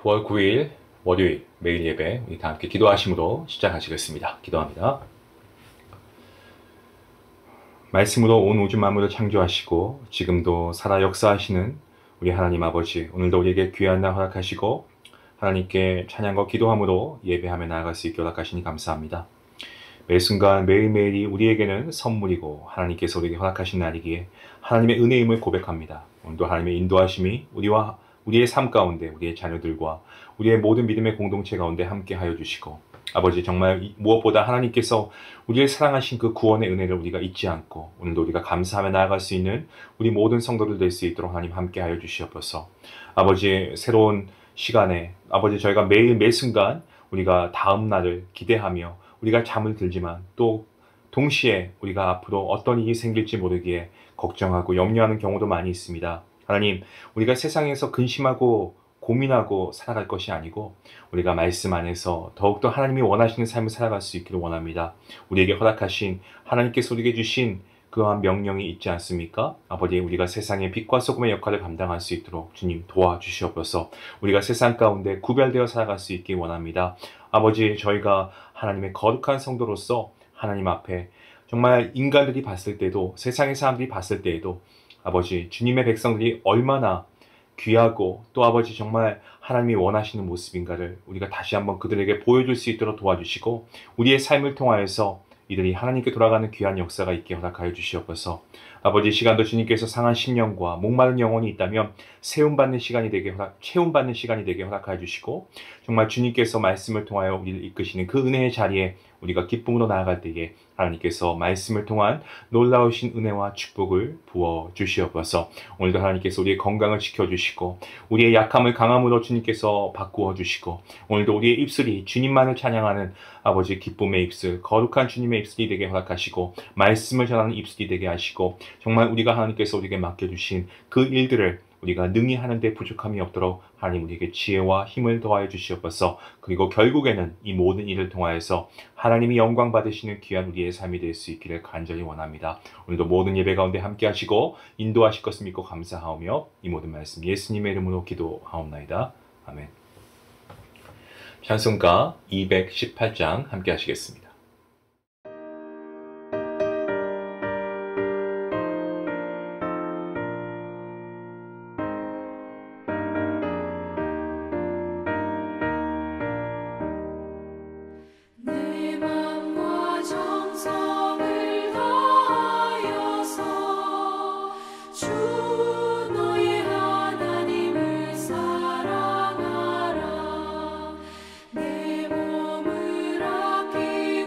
9월 9일 월요일 매일 예배 우리 다 함께 기도하심으로 시작하시겠습니다. 기도합니다. 말씀으로 온 우주 만물을 창조하시고 지금도 살아 역사하시는 우리 하나님 아버지, 오늘도 우리에게 귀한 날 허락하시고 하나님께 찬양과 기도함으로 예배하며 나아갈 수 있게 허락하시니 감사합니다. 매 순간 매일매일이 우리에게는 선물이고 하나님께서 우리에게 허락하신 날이기에 하나님의 은혜임을 고백합니다. 오늘도 하나님의 인도하심이 우리와 우리의 삶 가운데 우리의 자녀들과 우리의 모든 믿음의 공동체 가운데 함께 하여 주시고, 아버지, 정말 무엇보다 하나님께서 우리를 사랑하신 그 구원의 은혜를 우리가 잊지 않고 오늘도 우리가 감사하며 나아갈 수 있는 우리 모든 성도들 될 수 있도록 하나님 함께 하여 주시옵소서. 아버지, 새로운 시간에 아버지, 저희가 매일 매 순간 우리가 다음 날을 기대하며 우리가 잠을 들지만 또 동시에 우리가 앞으로 어떤 일이 생길지 모르기에 걱정하고 염려하는 경우도 많이 있습니다. 하나님, 우리가 세상에서 근심하고 고민하고 살아갈 것이 아니고 우리가 말씀 안에서 더욱더 하나님이 원하시는 삶을 살아갈 수 있기를 원합니다. 우리에게 허락하신 하나님께서 우리에게 주신 그러한 명령이 있지 않습니까? 아버지, 우리가 세상의 빛과 소금의 역할을 감당할 수 있도록 주님 도와주시옵소서. 우리가 세상 가운데 구별되어 살아갈 수 있기 원합니다. 아버지, 저희가 하나님의 거룩한 성도로서 하나님 앞에 정말 인간들이 봤을 때도, 세상의 사람들이 봤을 때에도 아버지, 주님의 백성들이 얼마나 귀하고 또 아버지 정말 하나님이 원하시는 모습인가를 우리가 다시 한번 그들에게 보여줄 수 있도록 도와주시고, 우리의 삶을 통하여서 이들이 하나님께 돌아가는 귀한 역사가 있게 허락하여 주시옵소서. 아버지, 시간도 주님께서 상한 심령과 목마른 영혼이 있다면 체험받는 시간이 되게 허락하여 주시고, 정말 주님께서 말씀을 통하여 우리를 이끄시는 그 은혜의 자리에 우리가 기쁨으로 나아갈 때에 하나님께서 말씀을 통한 놀라우신 은혜와 축복을 부어 주시옵소서. 오늘도 하나님께서 우리의 건강을 지켜주시고 우리의 약함을 강함으로 주님께서 바꾸어 주시고, 오늘도 우리의 입술이 주님만을 찬양하는 아버지 기쁨의 입술, 거룩한 주님의 입술이 되게 허락하시고 말씀을 전하는 입술이 되게 하시고, 정말 우리가 하나님께서 우리에게 맡겨주신 그 일들을 우리가 능히 하는데 부족함이 없도록 하나님 우리에게 지혜와 힘을 더하여 주시옵소서. 그리고 결국에는 이 모든 일을 통하여서 하나님이 영광 받으시는 귀한 우리의 삶이 될 수 있기를 간절히 원합니다. 오늘도 모든 예배 가운데 함께 하시고 인도하실 것을 믿고 감사하오며 이 모든 말씀 예수님의 이름으로 기도하옵나이다. 아멘. 찬송가 218장 함께 하시겠습니다. 내 몸을 아끼고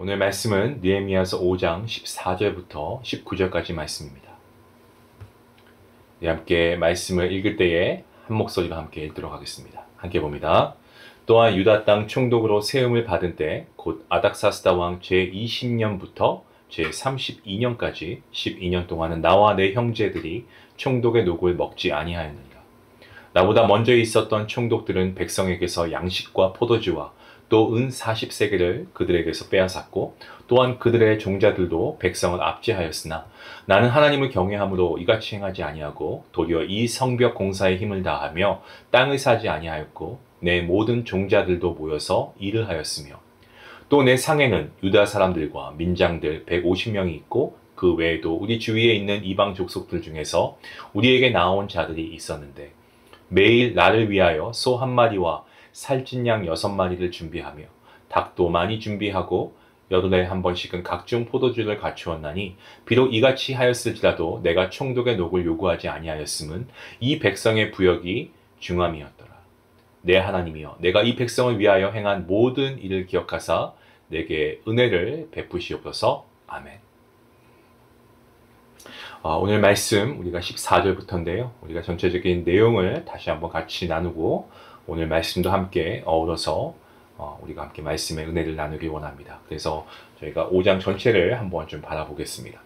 오늘 말씀은 느헤미야서 5장 14절부터 19절까지 말씀입니다. 함께 말씀을 읽을 때에 한 목소리로 함께 읽도록 하겠습니다. 함께 봅니다. 또한 유다 땅 총독으로 세움을 받은 때 곧 아닥사스다 왕 제20년부터 제32년까지 12년 동안은 나와 내 형제들이 총독의 녹을 먹지 아니하였느니라. 나보다 먼저 있었던 총독들은 백성에게서 양식과 포도주와 또 은 40세겔을 그들에게서 빼앗았고 또한 그들의 종자들도 백성을 압제하였으나 나는 하나님을 경외함으로 이같이 행하지 아니하고 도리어 이 성벽 공사에 힘을 다하며 땅을 사지 아니하였고 내 모든 종자들도 모여서 일을 하였으며 또 내 상에는 유다 사람들과 민장들 150명이 있고 그 외에도 우리 주위에 있는 이방 족속들 중에서 우리에게 나온 자들이 있었는데 매일 나를 위하여 소 한 마리와 살찐 양 6마리를 준비하며 닭도 많이 준비하고 여덟에 한 번씩은 각종 포도주를 갖추었나니 비록 이같이 하였을지라도 내가 총독의 녹을 요구하지 아니하였음은 이 백성의 부역이 중함이었더라. 내 하나님이여 내가 이 백성을 위하여 행한 모든 일을 기억하사 내게 은혜를 베푸시옵소서. 아멘. 오늘 말씀 우리가 14절부터인데요. 우리가 전체적인 내용을 다시 한번 같이 나누고 오늘 말씀도 함께 어우러서 우리가 함께 말씀의 은혜를 나누기 원합니다. 그래서 저희가 5장 전체를 한번 좀 바라보겠습니다.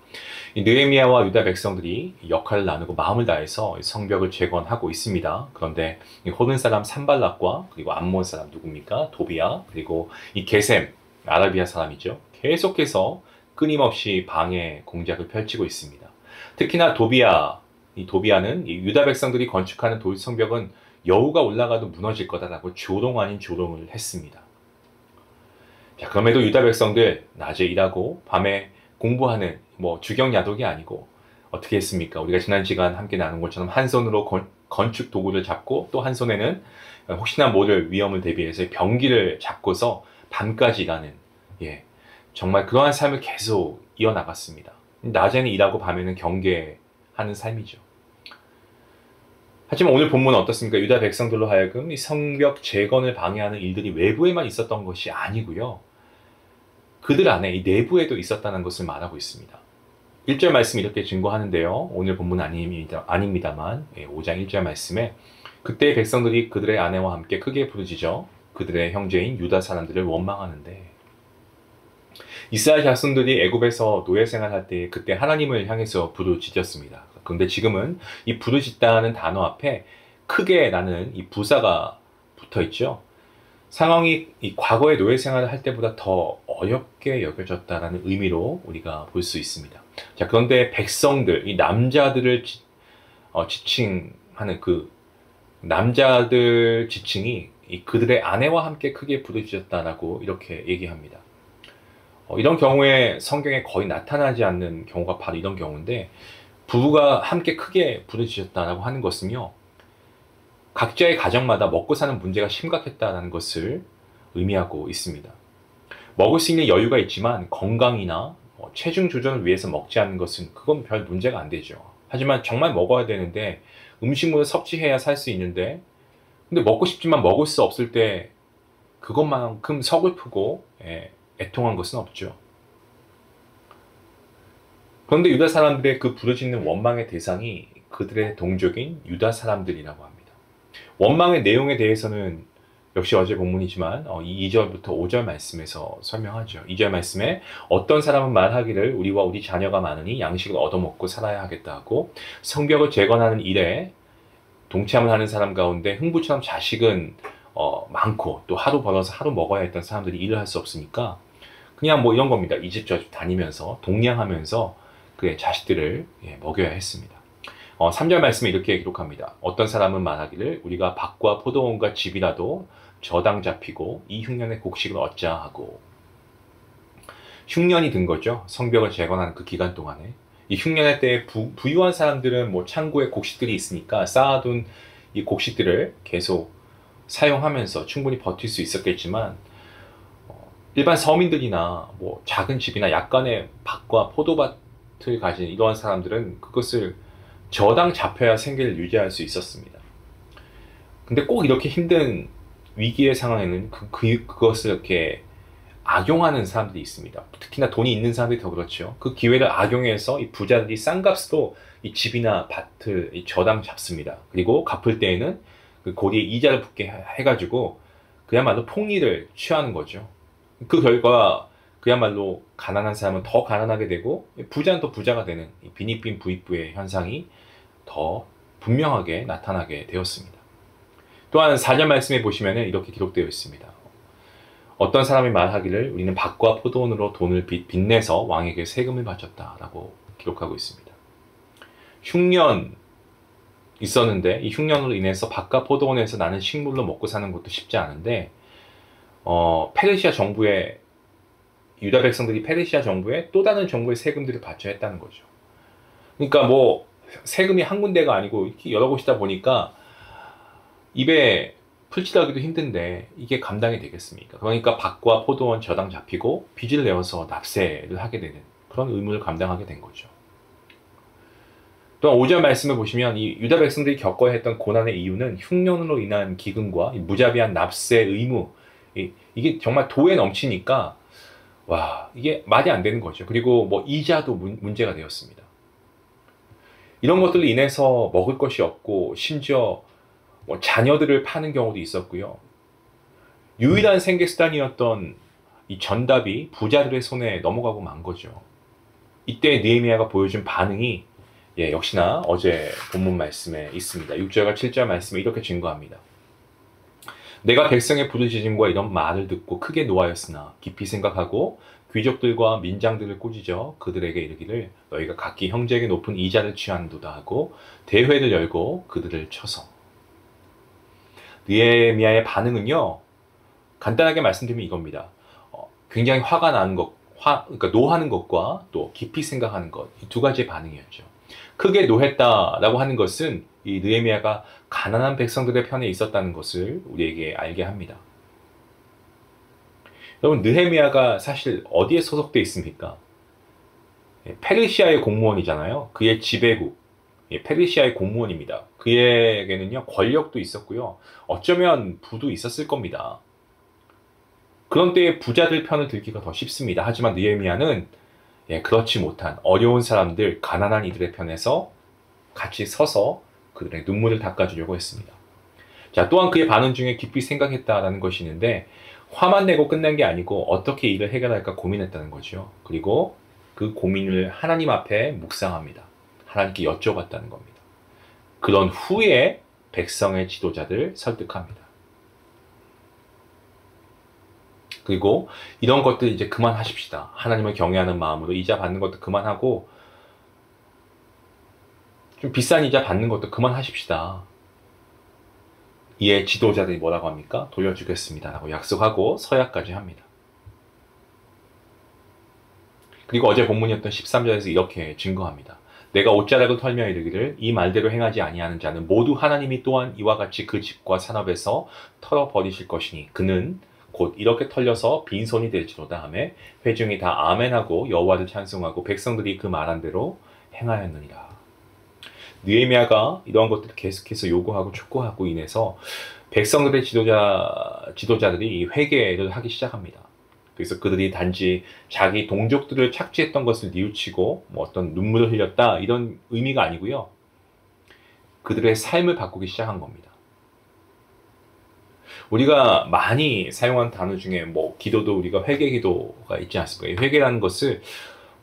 이 느헤미야와 유다 백성들이 역할을 나누고 마음을 다해서 성벽을 재건하고 있습니다. 그런데 이 호른 사람 산발락과 그리고 암몬 사람 누굽니까? 도비야 그리고 이 게셈 아라비아 사람이죠. 계속해서 끊임없이 방해 공작을 펼치고 있습니다. 특히나 이 도비야는 이 유다 백성들이 건축하는 돌 성벽은 여우가 올라가도 무너질 거다라고 조롱 아닌 조롱을 했습니다. 자, 그럼에도 유다 백성들 낮에 일하고 밤에 공부하는 주경야독이 아니고 어떻게 했습니까? 우리가 지난 시간 함께 나눈 것처럼 한 손으로 건축 도구를 잡고 또 한 손에는 혹시나 모를 위험을 대비해서 병기를 잡고서 밤까지 일하는 정말 그러한 삶을 계속 이어나갔습니다. 낮에는 일하고 밤에는 경계하는 삶이죠. 하지만 오늘 본문은 어떻습니까? 유다 백성들로 하여금 이 성벽 재건을 방해하는 일들이 외부에만 있었던 것이 아니고요. 그들 안에 이 내부에도 있었다는 것을 말하고 있습니다. 1절 말씀이 이렇게 증거하는데요. 오늘 본문은 아닙니다만 5장 1절 말씀에 그때 백성들이 그들의 아내와 함께 크게 부르짖어 그들의 형제인 유다 사람들을 원망하는데 이스라엘 자손들이 애굽에서 노예 생활할 때 그때 하나님을 향해서 부르짖었습니다. 그런데 지금은 이 부르짖다는 단어 앞에 크게 나는 이 부사가 붙어 있죠. 상황이 이 과거의 노예 생활을 할 때보다 더 어렵게 여겨졌다라는 의미로 우리가 볼 수 있습니다. 자, 그런데 백성들, 이 남자들을 지칭하는 그 남자들 지칭이 이 그들의 아내와 함께 크게 부르짖었다라고 이렇게 얘기합니다. 이런 경우에 성경에 거의 나타나지 않는 경우가 바로 이런 경우인데 부부가 함께 크게 부르짖었다라고 하는 것은요. 각자의 가정마다 먹고 사는 문제가 심각했다는 것을 의미하고 있습니다. 먹을 수 있는 여유가 있지만 건강이나 체중 조절을 위해서 먹지 않는 것은 그건 별 문제가 안 되죠. 하지만 정말 먹어야 되는데 음식물을 섭취해야 살 수 있는데 근데 먹고 싶지만 먹을 수 없을 때 그것만큼 서글프고 애통한 것은 없죠. 그런데 유다 사람들의 그 부르짖는 원망의 대상이 그들의 동족인 유다 사람들이라고 합니다. 원망의 내용에 대해서는 역시 어제 본문이지만 2절부터 5절 말씀에서 설명하죠. 2절 말씀에 어떤 사람은 말하기를 우리와 우리 자녀가 많으니 양식을 얻어먹고 살아야 하겠다 하고 성벽을 재건하는 일에 동참을 하는 사람 가운데 흥부처럼 자식은 많고 또 하루 벌어서 하루 먹어야 했던 사람들이 일을 할 수 없으니까 그냥 이런 겁니다. 이 집 저 집 다니면서 동냥하면서 그의 자식들을 먹여야 했습니다. 3절 말씀에 이렇게 기록합니다. 어떤 사람은 말하기를 우리가 밭과 포도원과 집이라도 저당 잡히고 이 흉년의 곡식을 얻자 하고 흉년이 든 거죠. 성벽을 재건하는 그 기간 동안에 이 흉년의 때에 부유한 사람들은 창고에 곡식들이 있으니까 쌓아둔 이 곡식들을 계속 사용하면서 충분히 버틸 수 있었겠지만 일반 서민들이나 작은 집이나 약간의 밭과 포도밭을 가진 이러한 사람들은 그것을 저당 잡혀야 생계를 유지할 수 있었습니다. 근데 꼭 이렇게 힘든 위기의 상황에는 그것을 이렇게 악용하는 사람들이 있습니다. 특히나 돈이 있는 사람들이 더 그렇죠. 그 기회를 악용해서 이 부자들이 싼 값으로 이 집이나 밭을 이 저당 잡습니다. 그리고 갚을 때에는 그 고리에 이자를 붙게 해가지고 그야말로 폭리를 취하는 거죠. 그 결과 그야말로 가난한 사람은 더 가난하게 되고 부자는 더 부자가 되는 이 빈익빈 부익부의 현상이 더 분명하게 나타나게 되었습니다. 또한 4절 말씀에 보시면 이렇게 기록되어 있습니다. 어떤 사람이 말하기를 우리는 밭과 포도원으로 돈을 빚내서 왕에게 세금을 바쳤다라고 기록하고 있습니다. 흉년 있었는데 이 흉년으로 인해서 밭과 포도원에서 나는 식물로 먹고 사는 것도 쉽지 않은데 페르시아 정부의 유다 백성들이 페르시아 정부에 또 다른 정부의 세금들을 바쳐야 했다는 거죠. 그러니까 뭐 세금이 한 군데가 아니고 이렇게 여러 곳이다 보니까 입에 풀칠하기도 힘든데 이게 감당이 되겠습니까? 그러니까 밭과 포도원 저당 잡히고 빚을 내어서 납세를 하게 되는 그런 의무를 감당하게 된 거죠. 또한 5절 말씀을 보시면 이 유다 백성들이 겪어야 했던 고난의 이유는 흉년으로 인한 기근과 무자비한 납세 의무, 이게 정말 도에 넘치니까 와, 이게 말이 안 되는 거죠. 그리고 뭐 이자도 문제가 되었습니다. 이런 것들로 인해서 먹을 것이 없고 심지어 뭐 자녀들을 파는 경우도 있었고요. 유일한 생계수단이었던 이 전답이 부자들의 손에 넘어가고 만 거죠. 이때 느헤미야가 보여준 반응이 역시나 어제 본문 말씀에 있습니다. 6절과 7절 말씀에 이렇게 증거합니다. 내가 백성의 부르짖음과 이런 말을 듣고 크게 노하였으나 깊이 생각하고 귀족들과 민장들을 꾸짖어 그들에게 이르기를 너희가 각기 형제에게 높은 이자를 취한도다 하고 대회를 열고 그들을 쳐서. 느헤미야의 반응은요, 간단하게 말씀드리면 이겁니다. 굉장히 화가 나는 것, 그러니까 노하는 것과 또 깊이 생각하는 것, 이 두 가지의 반응이었죠. 크게 노했다라고 하는 것은 이 느헤미야가 가난한 백성들의 편에 있었다는 것을 우리에게 알게 합니다. 여러분, 느헤미야가 사실 어디에 소속되어 있습니까? 페르시아의 공무원이잖아요. 그의 지배국, 페르시아의 공무원입니다. 그에게는요, 권력도 있었고요. 어쩌면 부도 있었을 겁니다. 그런 때에 부자들 편을 들기가 더 쉽습니다. 하지만 느헤미야는 그렇지 못한 어려운 사람들, 가난한 이들의 편에서 같이 서서 그들의 눈물을 닦아주려고 했습니다. 자, 또한 그의 반응 중에 깊이 생각했다라는 것이 있는데 화만 내고 끝난 게 아니고 어떻게 이를 해결할까 고민했다는 거죠. 그리고 그 고민을 하나님 앞에 묵상합니다. 하나님께 여쭤봤다는 겁니다. 그런 후에 백성의 지도자들 설득합니다. 그리고 이런 것들 이제 그만하십시다. 하나님을 경외하는 마음으로 이자 받는 것도 그만하고 좀 비싼 이자 받는 것도 그만하십시다. 이에 지도자들이 뭐라고 합니까? 돌려주겠습니다 라고 약속하고 서약까지 합니다. 그리고 어제 본문이었던 13절에서 이렇게 증거합니다. 내가 옷자락을 털며 이르기를 이 말대로 행하지 아니하는 자는 모두 하나님이 또한 이와 같이 그 집과 산업에서 털어버리실 것이니 그는 곧 이렇게 털려서 빈손이 될지로다 하매 회중이 다 아멘하고 여호와를 찬송하고 백성들이 그 말한 대로 행하였느니라. 느헤미야가 이러한 것들을 계속해서 요구하고 촉구하고 인해서 백성들의 지도자들이 회개를 하기 시작합니다. 그래서 그들이 단지 자기 동족들을 착취했던 것을 뉘우치고 뭐 어떤 눈물을 흘렸다 이런 의미가 아니고요. 그들의 삶을 바꾸기 시작한 겁니다. 우리가 많이 사용한 단어 중에 뭐 기도도 우리가 회개 기도가 있지 않습니까? 회개라는 것을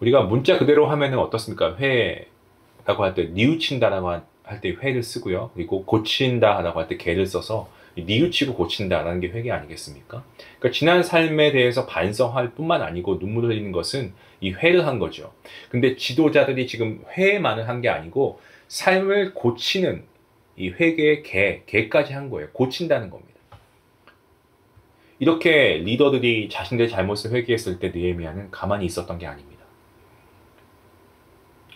우리가 문자 그대로 하면은 어떻습니까? 회라고 할 때 뉘우친다라고 할 때 회를 쓰고요. 그리고 고친다라고 할 때 개를 써서 뉘우치고 고친다라는 게 회개 아니겠습니까? 그러니까 지난 삶에 대해서 반성할 뿐만 아니고 눈물을 흘리는 것은 이 회를 한 거죠. 근데 지도자들이 지금 회만을 한 게 아니고 삶을 고치는 이 회개의 개까지 한 거예요. 고친다는 겁니다. 이렇게 리더들이 자신들의 잘못을 회개했을 때 느헤미야는 가만히 있었던 게 아닙니다.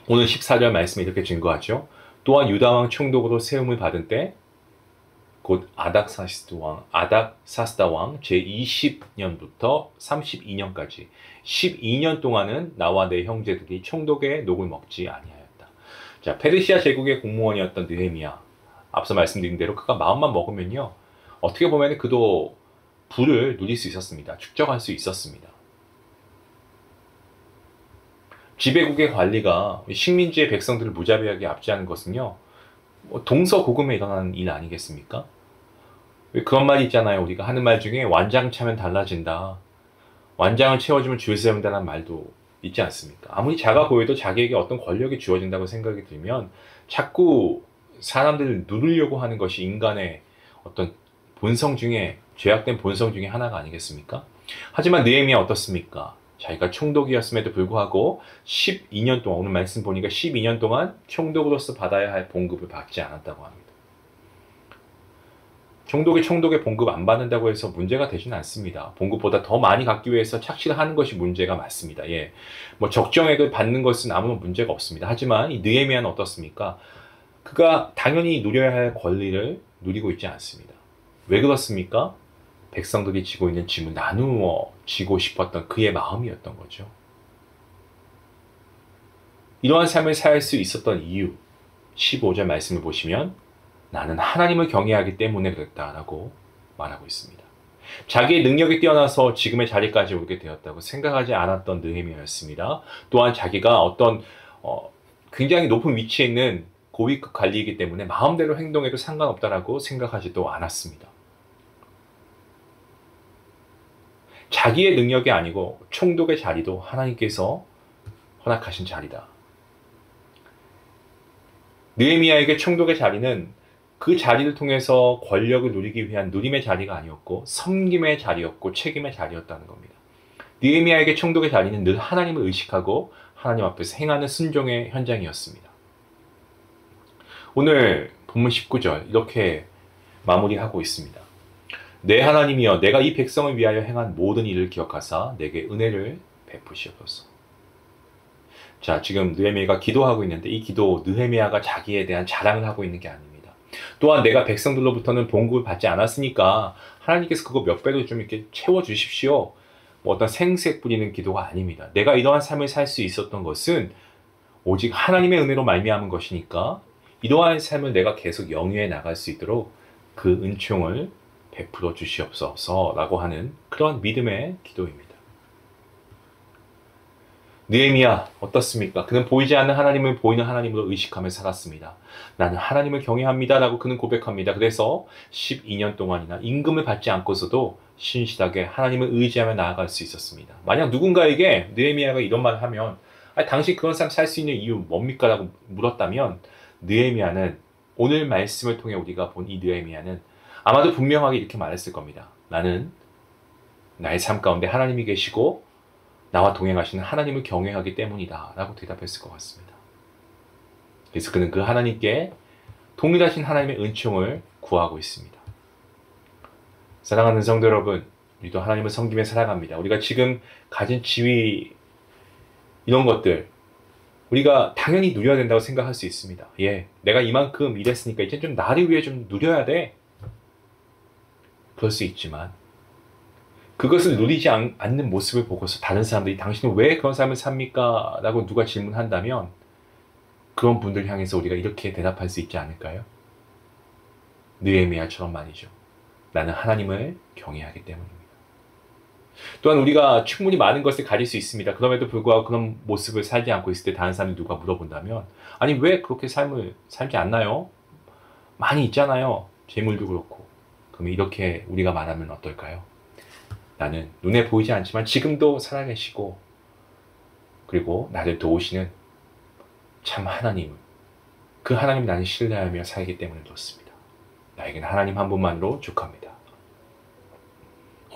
오늘 14절 말씀이 이렇게 증거하죠. 또한 유다왕 총독으로 세움을 받은 때 곧 아닥사스다 왕 제20년부터 32년까지 12년 동안은 나와 내 형제들이 총독의 녹을 먹지 아니하였다. 자, 페르시아 제국의 공무원이었던 느헤미야, 앞서 말씀드린 대로 그가 마음만 먹으면요, 어떻게 보면 그도 부를 누릴 수 있었습니다. 축적할 수 있었습니다. 지배국의 관리가 식민지의 백성들을 무자비하게 압제하는 것은요, 동서고금에 일어나는 일 아니겠습니까? 왜 그런 말이 있잖아요. 우리가 하는 말 중에 완장 차면 달라진다. 완장을 채워주면 줄 세운다는 말도 있지 않습니까? 아무리 작아 보여도 자기에게 어떤 권력이 주어진다고 생각이 들면 자꾸 사람들을 누르려고 하는 것이 인간의 어떤 본성 중에, 죄악된 본성 중에 하나가 아니겠습니까? 하지만 느헤미야 어떻습니까? 자기가 총독이었음에도 불구하고 12년 동안, 오늘 말씀 보니까 12년 동안 총독으로서 받아야 할 봉급을 받지 않았다고 합니다. 총독의 봉급 안 받는다고 해서 문제가 되지는 않습니다. 봉급보다 더 많이 갖기 위해서 착취를 하는 것이 문제가 맞습니다. 예. 뭐 적정액을 받는 것은 아무런 문제가 없습니다. 하지만 이 느헤미야는 어떻습니까? 그가 당연히 누려야 할 권리를 누리고 있지 않습니다. 왜 그렇습니까? 백성들이 지고 있는 짐을 나누어 지고 싶었던 그의 마음이었던 거죠. 이러한 삶을 살 수 있었던 이유, 15절 말씀을 보시면 나는 하나님을 경외하기 때문에 그랬다라고 말하고 있습니다. 자기의 능력이 뛰어나서 지금의 자리까지 오게 되었다고 생각하지 않았던 느헤미야였습니다. 또한 자기가 어떤 굉장히 높은 위치에 있는 고위급 관리이기 때문에 마음대로 행동해도 상관없다라고 생각하지도 않았습니다. 자기의 능력이 아니고 총독의 자리도 하나님께서 허락하신 자리다. 느헤미야에게 총독의 자리는 그 자리를 통해서 권력을 누리기 위한 누림의 자리가 아니었고 섬김의 자리였고 책임의 자리였다는 겁니다. 느헤미야에게 총독의 자리는 늘 하나님을 의식하고 하나님 앞에서 행하는 순종의 현장이었습니다. 오늘 본문 19절 이렇게 마무리하고 있습니다. 내 하나님이여 내가 이 백성을 위하여 행한 모든 일을 기억하사 내게 은혜를 베푸시옵소서. 자, 지금 느헤미야가 기도하고 있는데 이 기도 느헤미야가 자기에 대한 자랑을 하고 있는 게 아닙니다. 또한 내가 백성들로부터는 봉급을 받지 않았으니까 하나님께서 그거 몇 배로 좀 이렇게 채워주십시오. 뭐 어떤 생색 부리는 기도가 아닙니다. 내가 이러한 삶을 살 수 있었던 것은 오직 하나님의 은혜로 말미암은 것이니까 이러한 삶을 내가 계속 영위해 나갈 수 있도록 그 은총을 베풀어 주시옵소서라고 하는 그런 믿음의 기도입니다. 느헤미야 어떻습니까? 그는 보이지 않는 하나님을 보이는 하나님으로 의식하며 살았습니다. 나는 하나님을 경외합니다 라고 그는 고백합니다. 그래서 12년 동안이나 임금을 받지 않고서도 신실하게 하나님을 의지하며 나아갈 수 있었습니다. 만약 누군가에게 느헤미야가 이런 말을 하면 당신 그런 삶 살 수 있는 이유 뭡니까? 라고 물었다면 느헤미야는 오늘 말씀을 통해 우리가 본 이 느헤미야는 아마도 분명하게 이렇게 말했을 겁니다. 나는 나의 삶 가운데 하나님이 계시고 나와 동행하시는 하나님을 경외하기 때문이다 라고 대답했을 것 같습니다. 그래서 그는 그 하나님께 동일하신 하나님의 은총을 구하고 있습니다. 사랑하는 성도 여러분, 우리도 하나님을 섬기며 살아갑니다. 우리가 지금 가진 지위 이런 것들 우리가 당연히 누려야 된다고 생각할 수 있습니다. 예, 내가 이만큼 일했으니까 이제 좀 나를 위해 좀 누려야 돼. 그럴 수 있지만 그것을 누리지 않는 모습을 보고서 다른 사람들이 당신은 왜 그런 삶을 삽니까? 라고 누가 질문한다면 그런 분들 향해서 우리가 이렇게 대답할 수 있지 않을까요? 느헤미야처럼 말이죠. 나는 하나님을 경외하기 때문입니다. 또한 우리가 충분히 많은 것을 가질 수 있습니다. 그럼에도 불구하고 그런 모습을 살지 않고 있을 때 다른 사람이 누가 물어본다면 아니 왜 그렇게 삶을 살지 않나요? 많이 있잖아요. 재물도 그렇고. 그럼 이렇게 우리가 말하면 어떨까요? 나는 눈에 보이지 않지만 지금도 살아계시고 그리고 나를 도우시는 참 하나님, 그 하나님 나는 신뢰하며 살기 때문에 그렇습니다. 나에게는 하나님 한 분만으로 족합니다.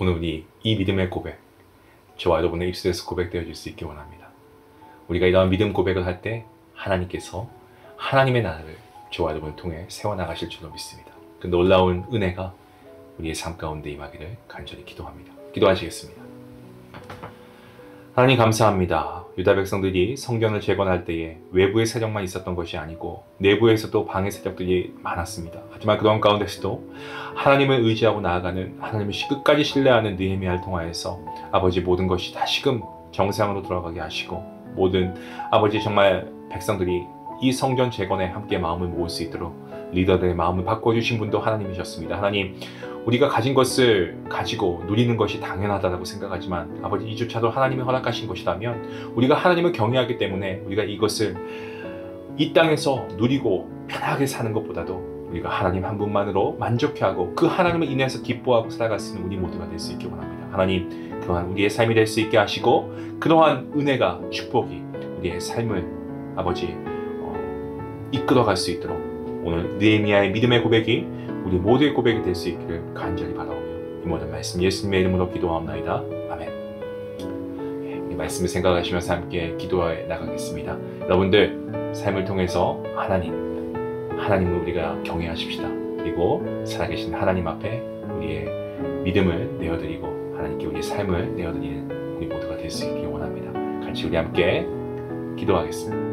오늘 우리 이 믿음의 고백, 저와 여러분의 입술에서 고백되어질 수 있기 원합니다. 우리가 이러한 믿음 고백을 할 때 하나님께서 하나님의 나라를 저와 여러분을 통해 세워나가실 줄로 믿습니다. 그 놀라운 은혜가 우리의 삶 가운데 임하기를 간절히 기도합니다. 기도하시겠습니다. 하나님 감사합니다. 유다 백성들이 성전을 재건할 때에 외부의 세력만 있었던 것이 아니고 내부에서도 방해 세력들이 많았습니다. 하지만 그런 가운데서도 하나님을 의지하고 나아가는 하나님을 끝까지 신뢰하는 느헤미야를 통하여서 아버지 모든 것이 다시금 정상으로 돌아가게 하시고 모든 아버지 정말 백성들이 이 성전 재건에 함께 마음을 모을 수 있도록 리더들의 마음을 바꿔주신 분도 하나님이셨습니다. 하나님, 우리가 가진 것을 가지고 누리는 것이 당연하다고 생각하지만 아버지, 이조차도 하나님이 허락하신 것이라면 우리가 하나님을 경외하기 때문에 우리가 이것을 이 땅에서 누리고 편하게 사는 것보다도 우리가 하나님 한 분만으로 만족해하고 그 하나님을 인해서 기뻐하고 살아갈 수 있는 우리 모두가 될 수 있기 원합니다. 하나님, 그러한 우리의 삶이 될 수 있게 하시고 그러한 은혜가, 축복이 우리의 삶을 아버지 이끌어갈 수 있도록 오늘 느헤미야의 믿음의 고백이 우리 모두의 고백이 될 수 있기를 간절히 바라오며 이 모든 말씀 예수님의 이름으로 기도하옵나이다. 아멘. 이 말씀을 생각하시면서 함께 기도해 나가겠습니다. 여러분들, 삶을 통해서 하나님을 우리가 경외하십시다. 그리고 살아계신 하나님 앞에 우리의 믿음을 내어드리고 하나님께 우리의 삶을 내어드리는 우리 모두가 될 수 있기를 원합니다. 같이 우리 함께 기도하겠습니다.